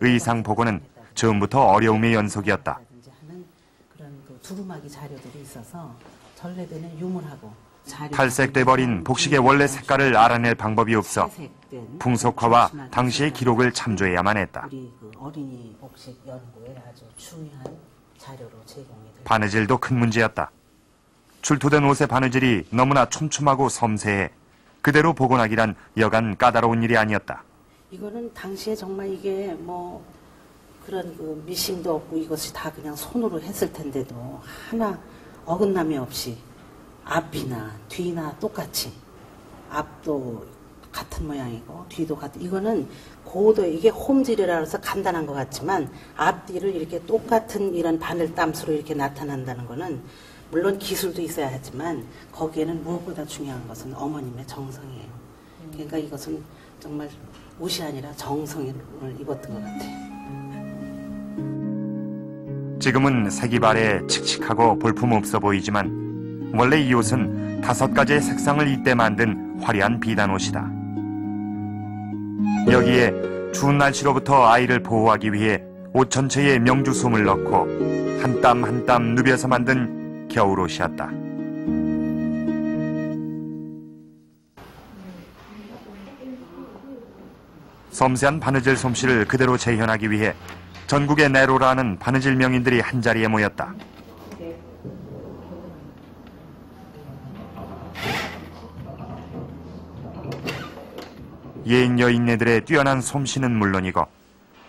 의상 복원은 처음부터 어려움의 연속이었다. 그런 두루마기 자료들이 있어서 전래되는 유물하고 탈색돼버린 복식의 원래 색깔을 알아낼 방법이 없어 풍속화와 당시의 기록을 참조해야만 했다. 우리 어린이 복식 연구에 아주 중요한 자료로 제공이 됩니다. 바느질도 큰 문제였다. 출토된 옷의 바느질이 너무나 촘촘하고 섬세해 그대로 복원하기란 여간 까다로운 일이 아니었다. 이거는 당시에 정말 이게 그런 미싱도 없고 이것이 다 그냥 손으로 했을 텐데도 하나 어긋남이 없이 앞이나 뒤나 똑같이 앞도 같은 모양이고 뒤도 같은, 이거는 고도, 이게 홈질이라 해서 간단한 것 같지만 앞뒤를 이렇게 똑같은 이런 바늘 땀수로 이렇게 나타난다는 거는 물론 기술도 있어야 하지만 거기에는 무엇보다 중요한 것은 어머님의 정성이에요. 그러니까 이것은 정말 옷이 아니라 정성을 입었던 것 같아요. 지금은 색이 바래 칙칙하고 볼품없어 보이지만 원래 이 옷은 5가지의 색상을 잇대 만든 화려한 비단옷이다. 여기에 추운 날씨로부터 아이를 보호하기 위해 옷 전체에 명주솜을 넣고 한 땀 한 땀 누벼서 만든 겨울옷이었다. 섬세한 바느질 솜씨를 그대로 재현하기 위해 전국의 네로라는 바느질 명인들이 한자리에 모였다. 예인 여인네들의 뛰어난 솜씨는 물론이고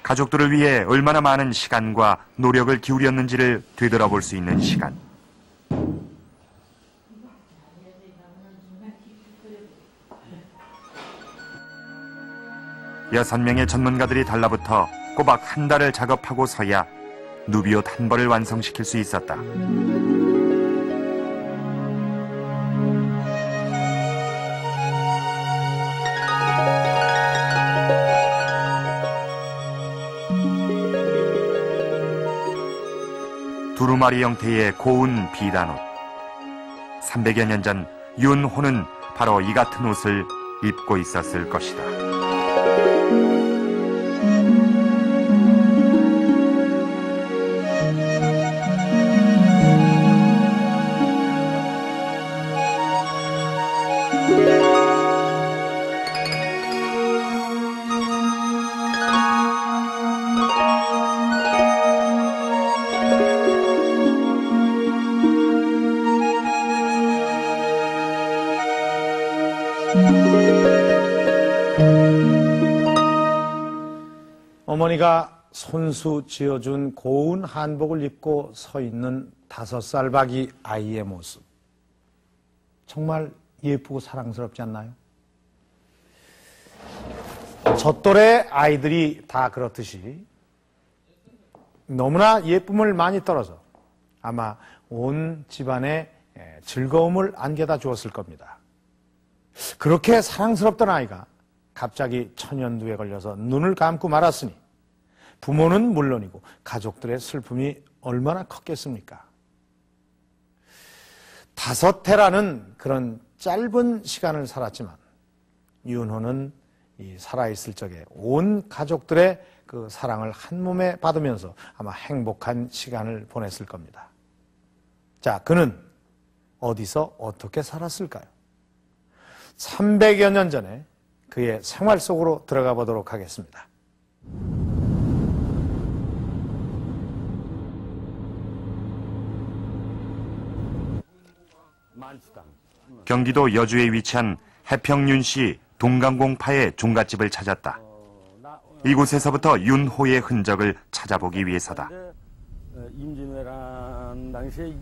가족들을 위해 얼마나 많은 시간과 노력을 기울였는지를 되돌아볼 수 있는 시간. 여섯 명의 전문가들이 달라붙어 꼬박 한 달을 작업하고서야 누비옷 한 벌을 완성시킬 수 있었다. 두루마리 형태의 고운 비단옷. 300여 년 전 윤호는 바로 이 같은 옷을 입고 있었을 것이다. 어머니가 손수 지어준 고운 한복을 입고 서 있는 5살박이 아이의 모습. 정말 예쁘고 사랑스럽지 않나요? 저 또래 아이들이 다 그렇듯이 너무나 예쁨을 많이 떨어서 아마 온 집안에 즐거움을 안겨다 주었을 겁니다. 그렇게 사랑스럽던 아이가 갑자기 천연두에 걸려서 눈을 감고 말았으니 부모는 물론이고 가족들의 슬픔이 얼마나 컸겠습니까? 5해라는 그런 짧은 시간을 살았지만 윤호는 이 살아있을 적에 온 가족들의 그 사랑을 한 몸에 받으면서 아마 행복한 시간을 보냈을 겁니다. 자, 그는 어디서 어떻게 살았을까요? 300여 년 전에 그의 생활 속으로 들어가 보도록 하겠습니다. 경기도 여주에 위치한 해평윤씨 동강공파의 종갓집을 찾았다. 이곳에서부터 윤호의 흔적을 찾아보기 위해서다. 임진왜란 당시에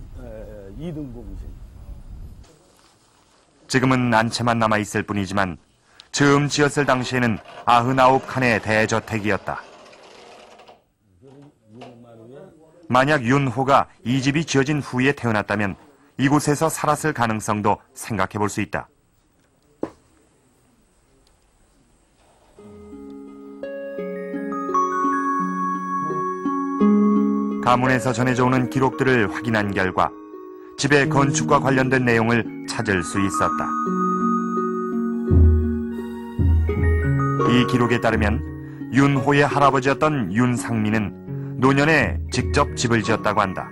2등봉신. 지금은 안채만 남아있을 뿐이지만 처음 지었을 당시에는 99칸의 대저택이었다. 만약 윤호가 이 집이 지어진 후에 태어났다면 이곳에서 살았을 가능성도 생각해 볼 수 있다. 가문에서 전해져 오는 기록들을 확인한 결과 집의 건축과 관련된 내용을 찾을 수 있었다. 이 기록에 따르면 윤호의 할아버지였던 윤상민은 노년에 직접 집을 지었다고 한다.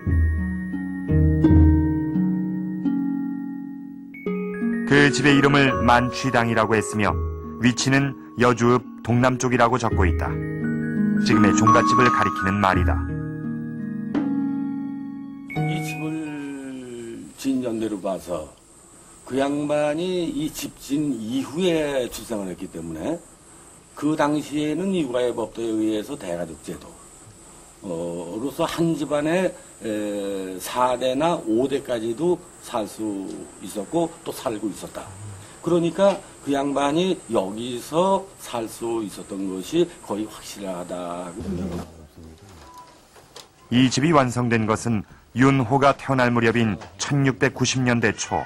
그 집의 이름을 만취당이라고 했으며 위치는 여주읍 동남쪽이라고 적고 있다. 지금의 종갓집을 가리키는 말이다. 이 집을 지은 연대로 봐서 그 양반이 이 집 지은 이후에 출생을 했기 때문에 그 당시에는 육아의 법도에 의해서 대가족제도 로서 한 집안에 4대나 5대까지도 살 수 있었고 또 살고 있었다. 그러니까 그 양반이 여기서 살 수 있었던 것이 거의 확실하다. 이 집이 완성된 것은 윤호가 태어날 무렵인 1690년대 초.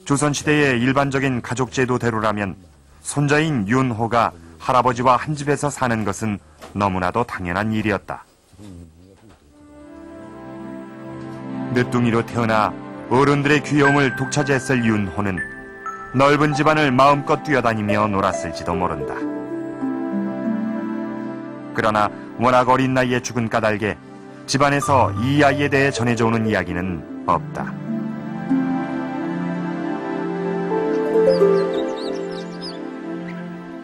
조선시대의 일반적인 가족제도대로라면 손자인 윤호가 할아버지와 한 집에서 사는 것은 너무나도 당연한 일이었다. 늦둥이로 태어나 어른들의 귀여움을 독차지했을 윤호는 넓은 집안을 마음껏 뛰어다니며 놀았을지도 모른다. 그러나 워낙 어린 나이에 죽은 까닭에 집안에서 이 아이에 대해 전해져 오는 이야기는 없다.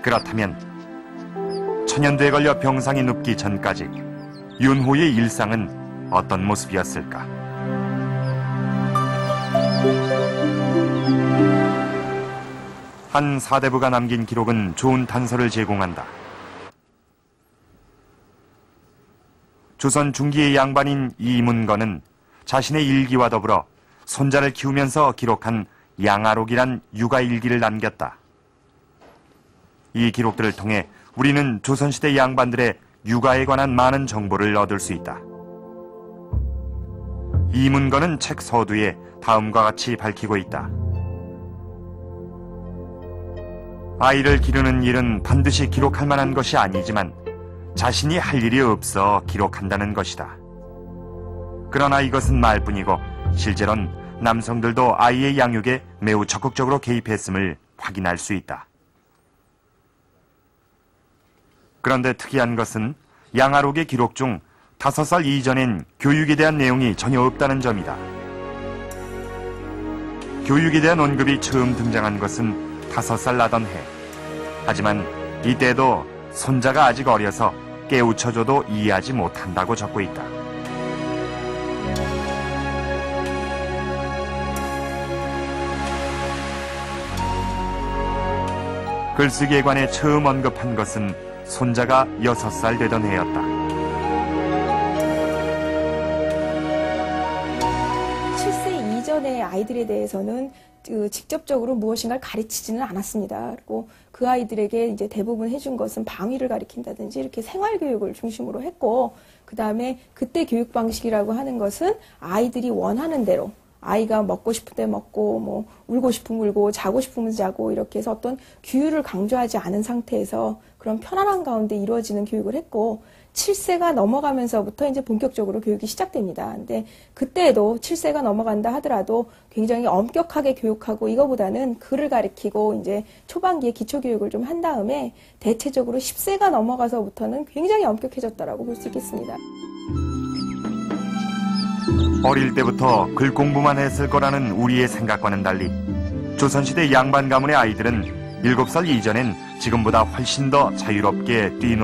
그렇다면 천연두에 걸려 병상에 눕기 전까지 윤호의 일상은 어떤 모습이었을까? 한 사대부가 남긴 기록은 좋은 단서를 제공한다. 조선 중기의 양반인 이문건은 자신의 일기와 더불어 손자를 키우면서 기록한 양아록이란 육아일기를 남겼다. 이 기록들을 통해 우리는 조선시대 양반들의 육아에 관한 많은 정보를 얻을 수 있다. 이문건은 책 서두에 다음과 같이 밝히고 있다. 아이를 기르는 일은 반드시 기록할 만한 것이 아니지만 자신이 할 일이 없어 기록한다는 것이다. 그러나 이것은 말뿐이고 실제로는 남성들도 아이의 양육에 매우 적극적으로 개입했음을 확인할 수 있다. 그런데 특이한 것은 양아록의 기록 중 5살 이전엔 교육에 대한 내용이 전혀 없다는 점이다. 교육에 대한 언급이 처음 등장한 것은 5살 나던 해. 하지만 이때도 손자가 아직 어려서 깨우쳐줘도 이해하지 못한다고 적고 있다. 글쓰기에 관해 처음 언급한 것은 손자가 6살 되던 해였다. 7세 이전의 아이들에 대해서는 직접적으로 무엇인가를 가르치지는 않았습니다. 그리고 그 아이들에게 이제 대부분 해준 것은 방위를 가르친다든지 이렇게 생활교육을 중심으로 했고, 그 다음에 그때 교육 방식이라고 하는 것은 아이들이 원하는 대로, 아이가 먹고 싶을 때 먹고, 뭐 울고 싶으면 울고, 자고 싶으면 자고, 이렇게 해서 어떤 규율을 강조하지 않은 상태에서 그런 편안한 가운데 이루어지는 교육을 했고, 7세가 넘어가면서부터 이제 본격적으로 교육이 시작됩니다. 근데 그때도 7세가 넘어간다 하더라도 굉장히 엄격하게 교육하고, 이거보다는 글을 가르치고 이제 초반기에 기초교육을 좀 한 다음에 대체적으로 10세가 넘어가서부터는 굉장히 엄격해졌다라고 볼 수 있겠습니다. 어릴 때부터 글 공부만 했을 거라는 우리의 생각과는 달리 조선시대 양반 가문의 아이들은 7살 이전엔 지금보다 훨씬 더 자유롭게 뛰노